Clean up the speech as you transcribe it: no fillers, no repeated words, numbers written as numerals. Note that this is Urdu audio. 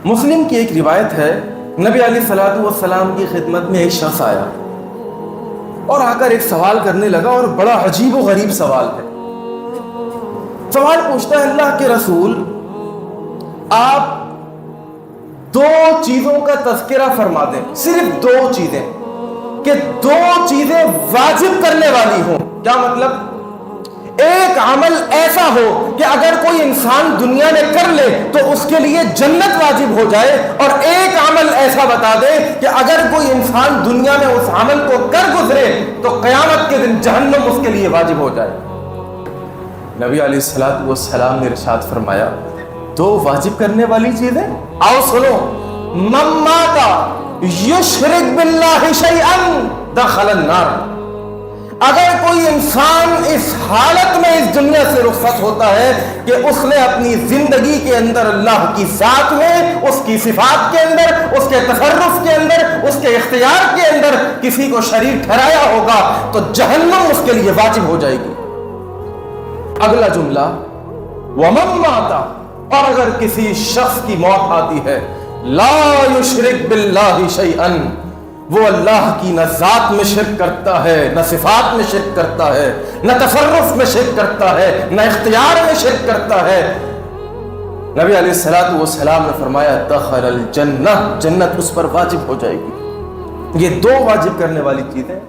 مسلم کی ایک روایت ہے، نبی علیہ الصلوۃ والسلام کی خدمت میں ایک شخص آیا اور آ کر ایک سوال کرنے لگا، اور بڑا عجیب و غریب سوال ہے۔ سوال پوچھتا ہے، اللہ کے رسول آپ دو چیزوں کا تذکرہ فرما دیں، صرف دو چیزیں، کہ دو چیزیں واجب کرنے والی ہوں۔ کیا مطلب؟ ایک عمل ایسا ہو کہ اگر کوئی انسان دنیا میں کر لے تو اس کے لیے جنت واجب ہو جائے، اور ایک عمل ایسا بتا دے کہ اگر کوئی انسان دنیا میں اس عمل کو کر گزرے تو قیامت کے دن جہنم اس کے لیے واجب ہو جائے۔ نبی علیہ الصلوۃ والسلام نے ارشاد فرمایا، دو واجب کرنے والی چیزیں، آؤ سنو، من مات یشرک باللہ شیئا دخل النار۔ اگر کوئی انسان اس حالت میں اس دنیا سے رخصت ہوتا ہے کہ اس نے اپنی زندگی کے اندر اللہ کی ذات میں، اس کی صفات کے اندر، اس کے تصرف کے اندر، اس کے اختیار کے اندر کسی کو شریک ٹھہرایا ہوگا تو جہنم اس کے لیے واجب ہو جائے گی۔ اگلا جملہ، ومن مات، اور اگر کسی شخص کی موت آتی ہے، لا یشرک باللہ شیئا، وہ اللہ کی نہ ذات میں شرک کرتا ہے، نہ صفات میں شرک کرتا ہے، نہ تصرف میں شرک کرتا ہے، نہ اختیار میں شرک کرتا ہے، نبی علیہ الصلوۃ والسلام نے فرمایا دخل الجنہ، جنت اس پر واجب ہو جائے گی۔ یہ دو واجب کرنے والی چیزیں